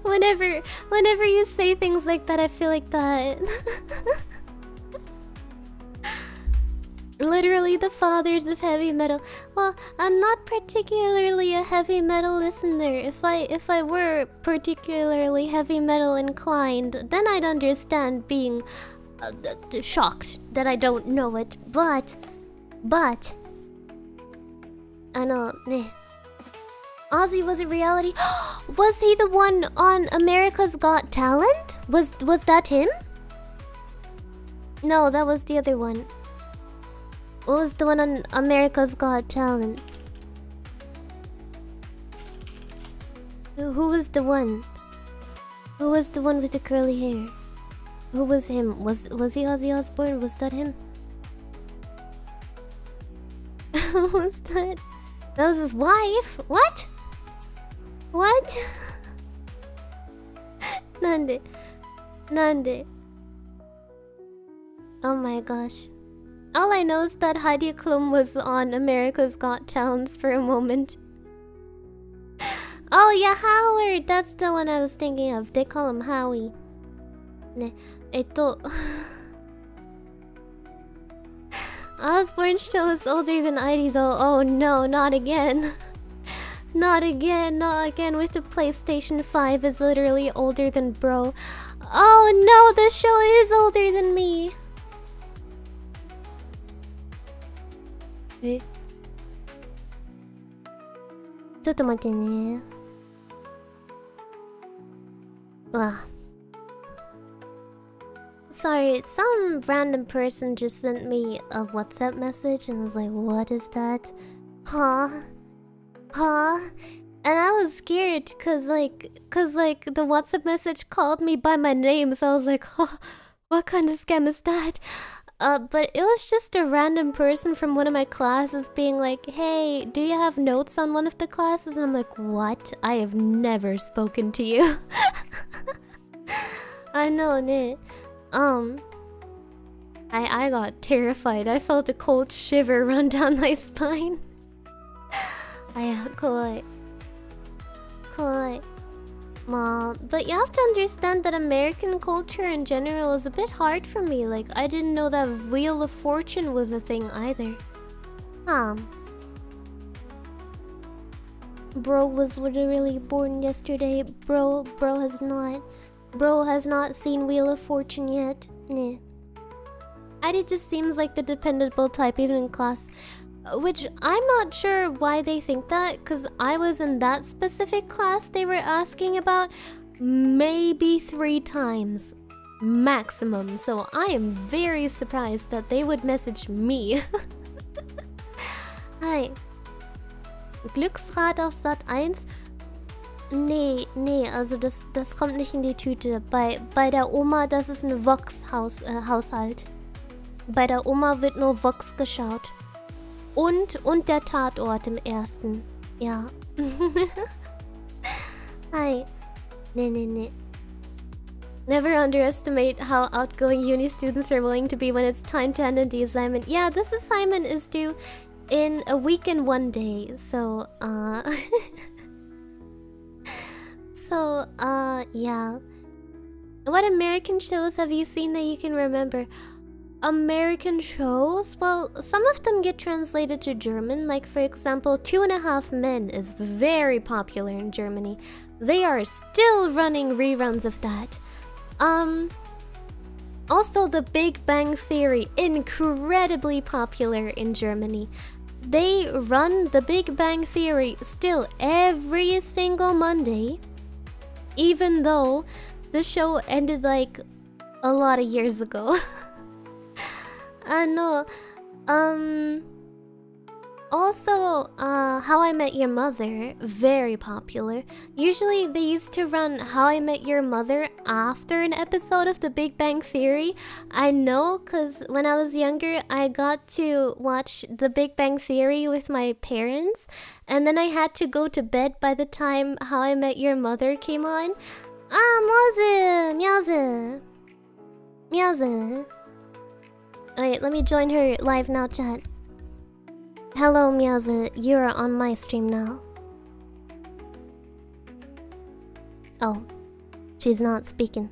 Whenever you say things like that, I feel like that. Literally the fathers of heavy metal. Well, I'm not particularly a heavy metal listener. If I were particularly heavy metal inclined, then I'd understand being shocked that I don't know it. But I know. Ozzy was a reality. Was he the one on America's Got Talent? Was that him? No, that was the other one. What was the one on America's Got Talent? Who was the one? Who was the one with the curly hair? Who was him? Was he Ozzy Osbourne? Was that him? Who was that? That was his wife? What? What? Nande? Oh my gosh. All I know is that Heidi Klum was on America's Got Talents for a moment. Oh yeah, Howard! That's the one I was thinking of. They call him Howie. Osborne still is older than Heidi though. Oh no, not again. Not again with the PlayStation 5 is literally older than bro. Oh no, this show is older than me. Eh? ちょっと待ってね。Sorry, some random person just sent me a WhatsApp message and I was like, what is that? Huh? And I was scared cause the WhatsApp message called me by my name, so I was like, huh, what kind of scam is that? But it was just a random person from one of my classes being like, hey, do you have notes on one of the classes? And I'm like, what? I have never spoken to you. I know, ne. I got terrified. I felt a cold shiver run down my spine. But you have to understand that American culture in general is a bit hard for me. Like, I didn't know that Wheel of Fortune was a thing either. Bro was literally born yesterday. Bro has not seen Wheel of Fortune yet. Nah. It just seems like the dependable type even in class. Which I'm not sure why they think that, because I was in that specific class they were asking about maybe 3 times maximum. So I am very surprised that they would message me. Hi. Glücksrad auf Sat 1? Nee, also das kommt nicht in die Tüte. Bei der Oma, das ist ein Vox-Haushalt. Bei der Oma wird nur Vox geschaut. Und der Tatort im ersten. Ja. Hi. Nee. Never underestimate how outgoing uni students are willing to be when it's time to hand in the assignment. Yeah, this assignment is due in a week and 1 day. So, yeah. What American shows have you seen that you can remember? American shows? Well, some of them get translated to German. Like, for example, 2.5 Men is very popular in Germany. They are still running reruns of that. Also, The Big Bang Theory, incredibly popular in Germany. They run The Big Bang Theory still every single Monday, even though the show ended like a lot of years ago. No. Also, How I Met Your Mother, very popular. Usually they used to run How I Met Your Mother after an episode of The Big Bang Theory. I know, because when I was younger, I got to watch The Big Bang Theory with my parents, and then I had to go to bed by the time How I Met Your Mother came on. Meowza. Wait, let me join her live now chat. Hello, Meowza. You're on my stream now. Oh, she's not speaking.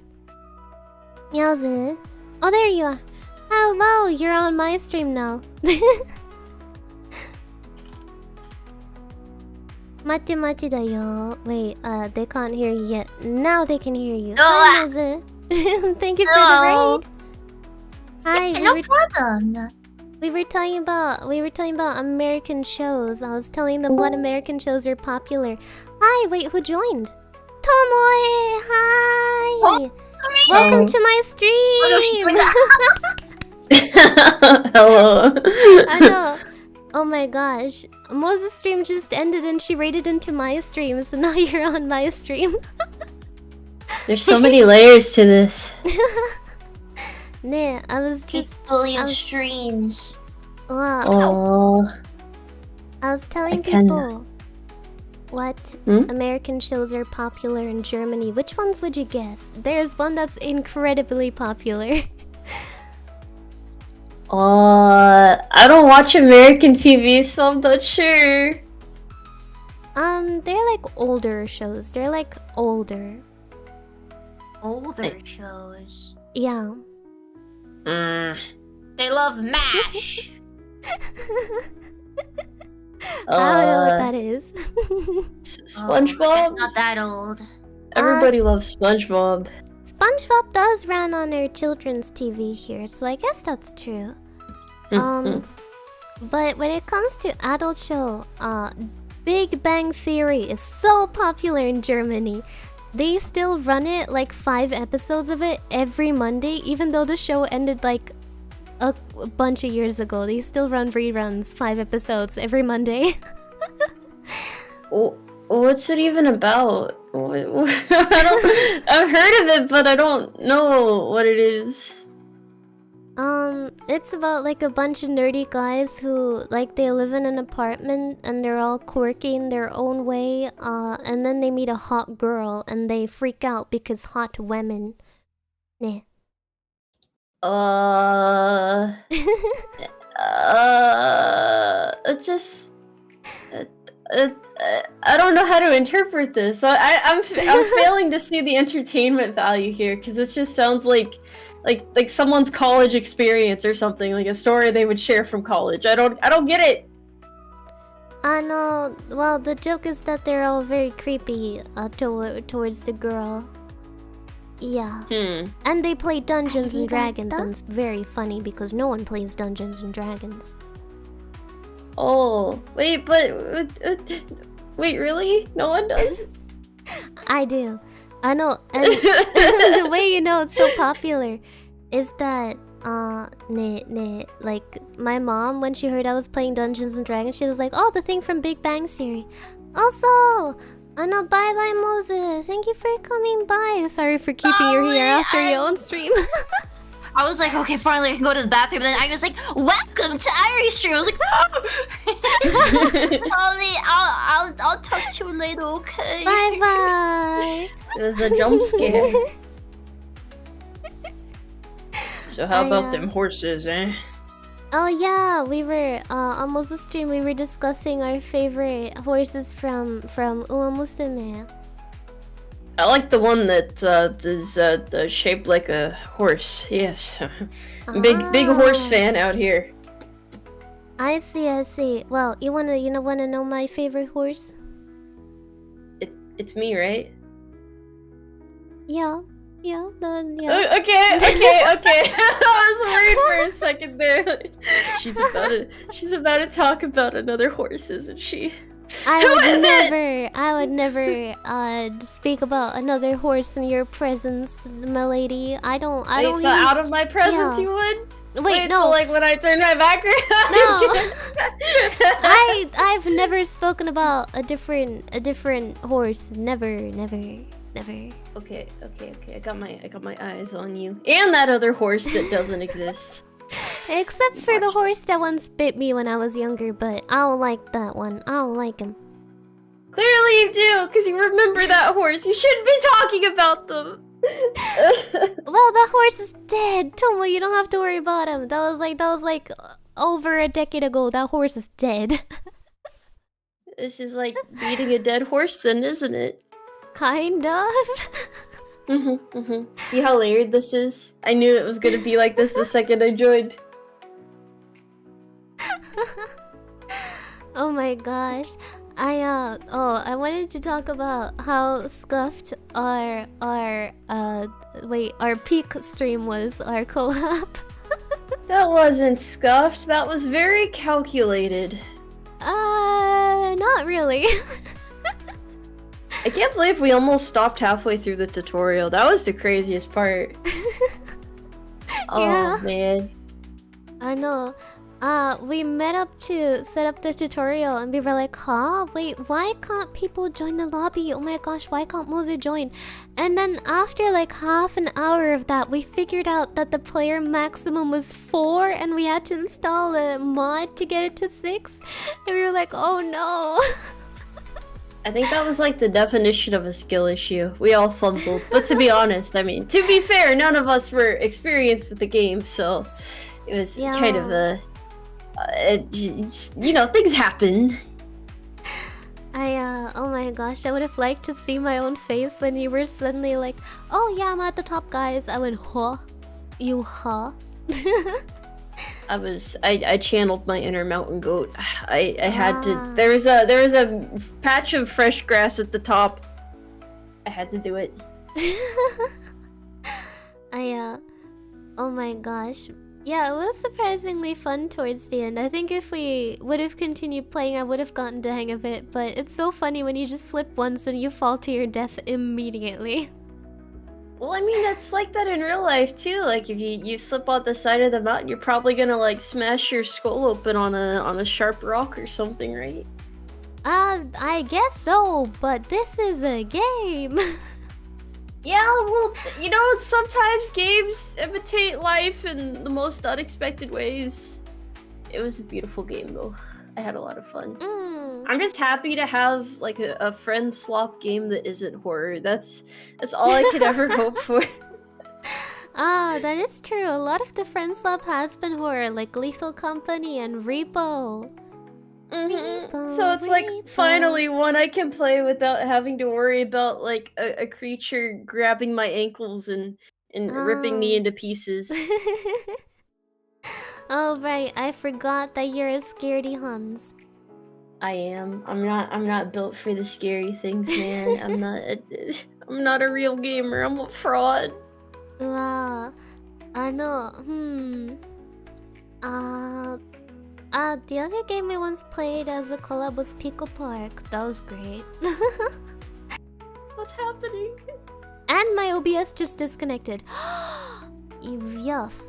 Meowza. Oh, there you are. Hello, you're on my stream now. Mate da yo. Wait, they can't hear you yet. Now they can hear you. Hi, Meowza. Thank you for the raid. Hi, no problem. We were talking about American shows. I was telling them what American shows are popular. Hi, wait, who joined? Tomoe, hi. Oh, welcome to my stream. Hello. I know. Oh my gosh, Moses' stream just ended and she raided into my stream, so now you're on my stream. There's so many layers to this. Nah, I was just... billion streams. Wow. Oh. I was telling people what American shows are popular in Germany. Which ones would you guess? There's one that's incredibly popular. I don't watch American TV, so I'm not sure. They're like older shows. They're like older. Older shows. Yeah. They love MASH. I don't know what that is. SpongeBob? It's not that old. Everybody loves SpongeBob. SpongeBob does run on our children's TV here, so I guess that's true. But when it comes to adult show, Big Bang Theory is so popular in Germany. They still run it, like 5 episodes of it every Monday, even though the show ended like a bunch of years ago. They still run reruns, 5 episodes every Monday. What's it even about? I've heard of it, but I don't know what it is. It's about like a bunch of nerdy guys who, like, they live in an apartment and they're all quirky in their own way, and then they meet a hot girl and they freak out because hot women. Nah. I don't know how to interpret this. I'm failing to see the entertainment value here because it just sounds like someone's college experience or something, like a story they would share from college. I don't get it. I know. Well, the joke is that they're all very creepy towards the girl. Yeah. And they play Dungeons and Dragons, and it's very funny because no one plays Dungeons and Dragons. Oh, wait, but wait, really? No one does? I do. I know. And the way you know it's so popular is that like my mom, when she heard I was playing Dungeons and Dragons, she was like, "Oh, the thing from Big Bang Theory." Also, I know. Bye bye, Moses. Thank you for coming by. Sorry for keeping you here after your own stream. I was like, okay, finally I can go to the bathroom. And then I was like, welcome to Irish stream. I was like, Ollie, I'll talk to you later, okay? Bye bye. It was a jump scare. So how about them horses, eh? Oh yeah, we were on Moses' stream. We were discussing our favorite horses from Uma Musume. I like the one that is shaped like a horse. Yes, big horse fan out here. I see. Well, you wanna know my favorite horse? It's me, right? Yeah. Yeah. Okay. I was worried for a second there. She's about to talk about another horse, isn't she? I would never speak about another horse in your presence, milady. I don't So out of my presence, you would? Wait, no. So like when I turn my back around? No. I've never spoken about a different horse. Never. Okay. I got my eyes on you. And that other horse that doesn't exist. Except for the horse that once bit me when I was younger, but I don't like that one. I don't like him. Clearly you do, because you remember that horse. You shouldn't be talking about them. Well, that horse is dead. Tomo, you don't have to worry about him. That was like over a decade ago. That horse is dead. This is like beating a dead horse then, isn't it? Kind of. See how layered this is? I knew it was gonna be like this the second I joined. Oh my gosh. I wanted to talk about how scuffed our peak stream was, our collab. That wasn't scuffed, that was very calculated. Not really. I can't believe we almost stopped halfway through the tutorial. That was the craziest part. Oh Yeah. man. I know. We met up to set up the tutorial and we were like, huh? Wait, why can't people join the lobby? Oh my gosh, why can't Mozu join? And then after like half an hour of that, we figured out that the player maximum was 4 and we had to install a mod to get it to 6. And we were like, oh no. I think that was like the definition of a skill issue. We all fumbled. But to be honest, I mean, to be fair, none of us were experienced with the game, so it was kind of a... you know, things happen. Oh my gosh, I would have liked to see my own face when you were suddenly like, oh yeah, I'm at the top, guys. I went, huh? You huh? I channeled my inner mountain goat. I had to. There was a patch of fresh grass at the top. I had to do it. Oh my gosh. Yeah, it was surprisingly fun towards the end. I think if we would have continued playing, I would have gotten the hang of it. But it's so funny when you just slip once and you fall to your death immediately. Well, I mean, that's like that in real life too. Like, if you slip on the side of the mountain, you're probably gonna like smash your skull open on a sharp rock or something, right? I guess so, but this is a game. Yeah, well, you know, sometimes games imitate life in the most unexpected ways. It was a beautiful game, though. I had a lot of fun. I'm just happy to have like a friend slop game that isn't horror. That's all I could ever hope for. That is true. A lot of the friend slop has been horror, like Lethal Company and Repo. So it's like finally one I can play without having to worry about like a creature grabbing my ankles and ripping me into pieces. Oh right, I forgot that you're a scaredy Hans. I am. I'm not built for the scary things, man. I'm not a real gamer. I'm a fraud. Wow. The other game I once played as a collab was Pico Park. That was great. What's happening? And my OBS just disconnected. Rough.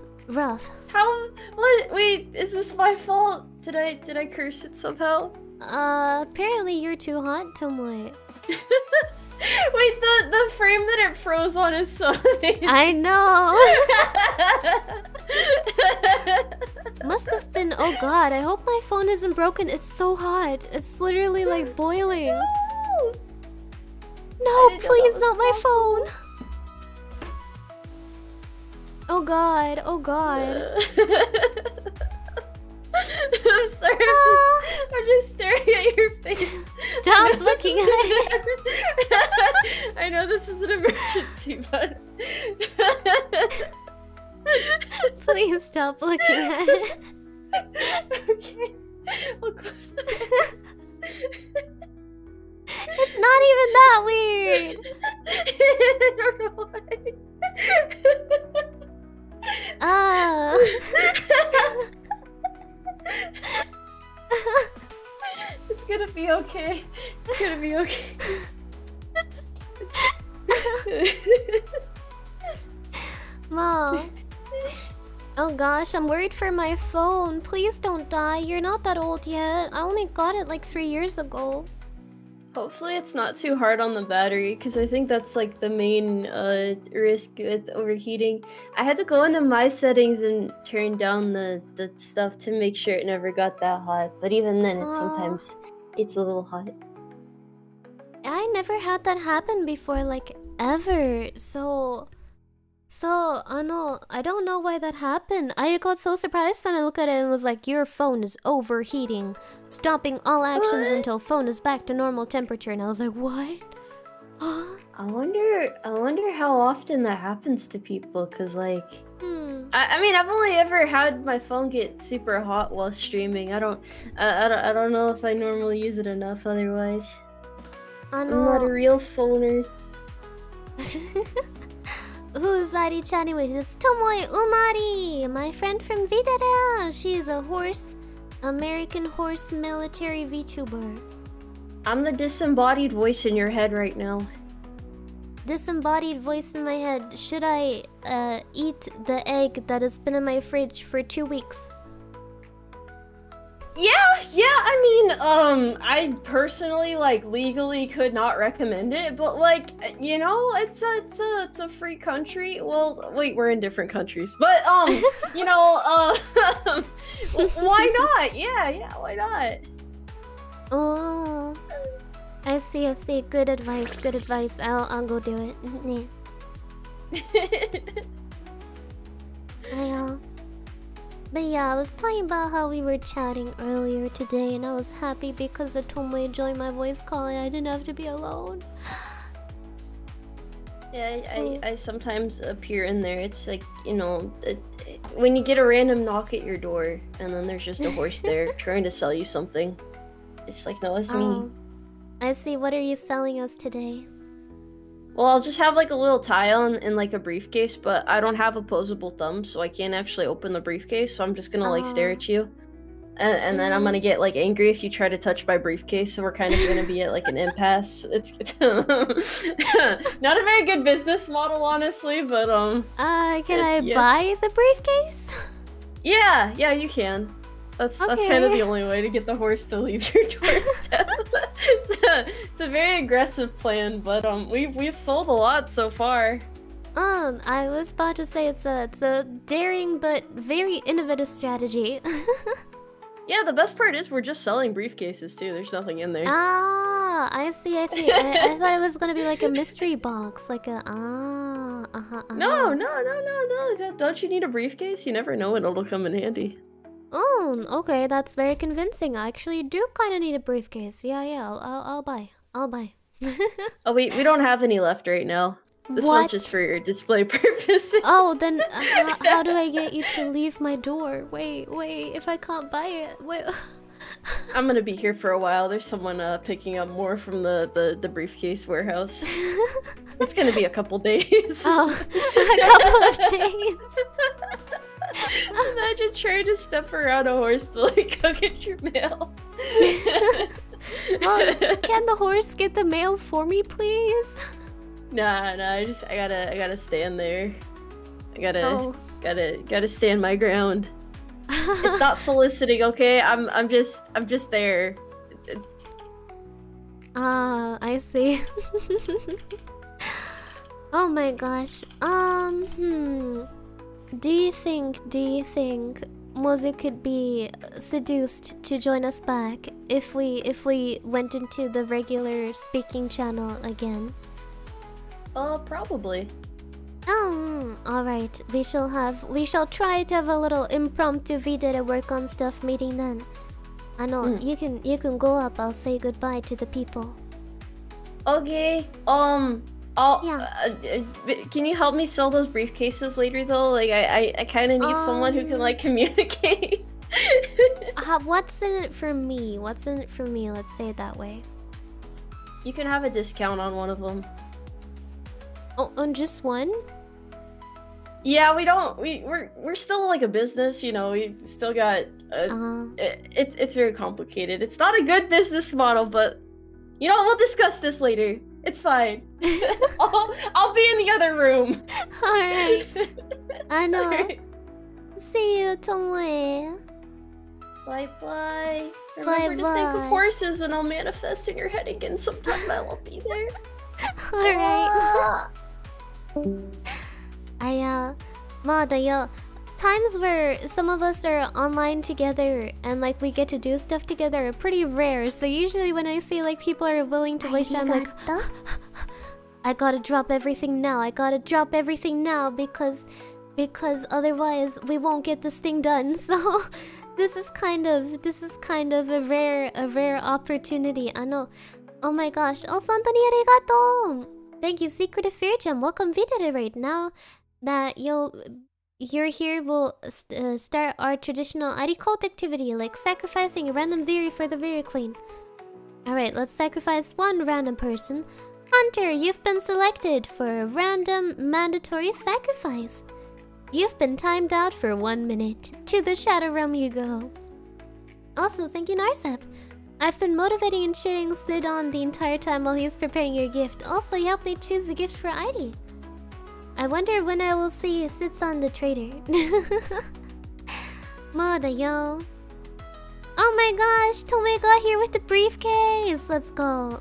How? What? Wait, is this my fault? Did I curse it somehow? Apparently you're too hot, Tomoe. Wait, the frame that it froze on is so amazing. I know. Must have been. Oh god, I hope my phone isn't broken. It's so hot. It's literally like boiling. No, please, not my phone. Oh god, oh god. I'm sorry, I'm just staring at your face. Stop looking at it. I know this is an emergency, but please stop looking at it. Okay, I'll close my eyes. It's not even that weird. I don't know why. It's gonna be okay. It's gonna be okay. Mom. Oh gosh, I'm worried for my phone. Please don't die. You're not that old yet. I only got it like 3 years ago. Hopefully it's not too hard on the battery, because I think that's like the main risk with overheating. I had to go into my settings and turn down the stuff to make sure it never got that hot, but even then it sometimes gets a little hot. I never had that happen before, like ever. So I don't know why that happened. I got so surprised when I looked at it and was like, your phone is overheating. Stopping all actions until phone is back to normal temperature. And I was like, what? I wonder how often that happens to people, cause like, I mean, I've only ever had my phone get super hot while streaming. I don't know if I normally use it enough otherwise. I'm not a real phoner. Who's Ari chatting with? It's Tomoe Umari, my friend from V-Dere. She is a American horse military VTuber. I'm the disembodied voice in your head right now. Disembodied voice in my head. Should I eat the egg that has been in my fridge for 2 weeks? Yeah, I mean, I personally, like, legally could not recommend it, but, like, you know, it's a free country. Well, wait, we're in different countries, but, you know, why not? Yeah, why not? Oh, I see. Good advice. I'll go do it. Yeah. But yeah, I was talking about how we were chatting earlier today, and I was happy because the Tomoe joined my voice call and I didn't have to be alone. Yeah, I sometimes appear in there. It's like, you know, when you get a random knock at your door and then there's just a horse there trying to sell you something. It's like, no, it's me. I see. What are you selling us today? Well, I'll just have like a little tie-on in like a briefcase, but I don't have opposable thumbs, so I can't actually open the briefcase, so I'm just gonna like stare at you. And then I'm gonna get like angry if you try to touch my briefcase, so we're kind of gonna be at like an impasse. It's not a very good business model, honestly, but can I buy the briefcase? Yeah, you can. That's kind of the only way to get the horse to leave your doorstep. It's a very aggressive plan, but we've sold a lot so far. I was about to say it's a daring but very innovative strategy. Yeah, the best part is we're just selling briefcases too. There's nothing in there. I see. I thought it was gonna be like a mystery box, like a No. Don't you need a briefcase? You never know when it'll come in handy. Oh, okay, that's very convincing. I actually do kind of need a briefcase. Yeah, I'll buy. I'll buy. Oh, we don't have any left right now. This What? one's just for your display purposes. Oh, then how do I get you to leave my door? Wait, if I can't buy it, wait. I'm gonna be here for a while. There's someone picking up more from the briefcase warehouse. It's gonna be a couple days. Oh, a couple of days. Imagine trying to step around a horse to like go get your mail. Well, can the horse get the mail for me, please? Nah, I gotta stand there. I Oh. gotta stand my ground. It's not soliciting, okay? I'm just there. Ah, I see. Oh my gosh. Do you think Mozu could be seduced to join us back if we went into the regular speaking channel again? Probably. Alright. We shall try to have a little impromptu V-Dere work on stuff meeting then. I know, you can go up, I'll say goodbye to the people. Okay. Can you help me sell those briefcases later though? Like I kind of need someone who can like communicate. What's in it for me? Let's say it that way. You can have a discount on one of them. Oh, on just one? Yeah, we're still like a business, you know. We still got it's very complicated. It's not a good business model, but you know, we'll discuss this later. It's fine. I'll be in the other room. Alright. I know. Alright. See you, Tomoe. Bye. Remember to think of horses and I'll manifest in your head again sometime. I will be there. Alright. Times where some of us are online together and like we get to do stuff together are pretty rare. So usually when I see like people are willing to waste time, like I gotta drop everything now. Because otherwise we won't get this thing done. So this is kind of a rare opportunity. I know. Oh my gosh. Also, Anthony, arigato. Thank you, Secretive Fear Gem. Welcome, V-Dere right now. That you're here, we'll start our traditional ID cult activity, like sacrificing a random Viri for the Viri Queen. Alright, let's sacrifice one random person. Hunter, you've been selected for a random mandatory sacrifice. You've been timed out for 1 minute. To the Shadow Realm you go. Also, thank you, Narsep. I've been motivating and cheering Sid on the entire time while he's preparing your gift. Also, you helped me choose a gift for ID. I wonder when I will see Sitsan the Trader. Moda, yo. Oh my gosh, Tomei got here with the briefcase. Let's go.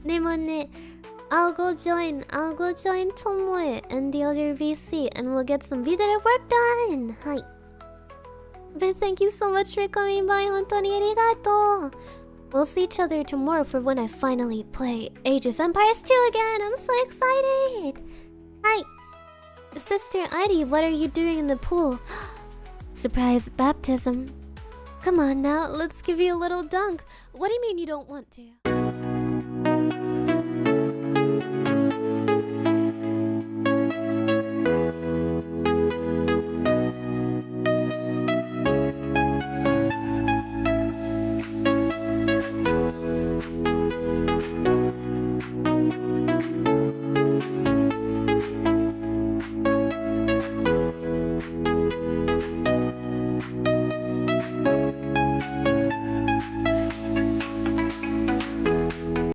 Nemone, I'll go join Tomoe and the other VC and we'll get some V-Dere work done. Hi. But thank you so much for coming by. Hontoni arigato. We'll see each other tomorrow for when I finally play Age of Empires 2 again. I'm so excited. Hi. Sister Idy, what are you doing in the pool? Surprise baptism. Come on now, let's give you a little dunk. What do you mean you don't want to?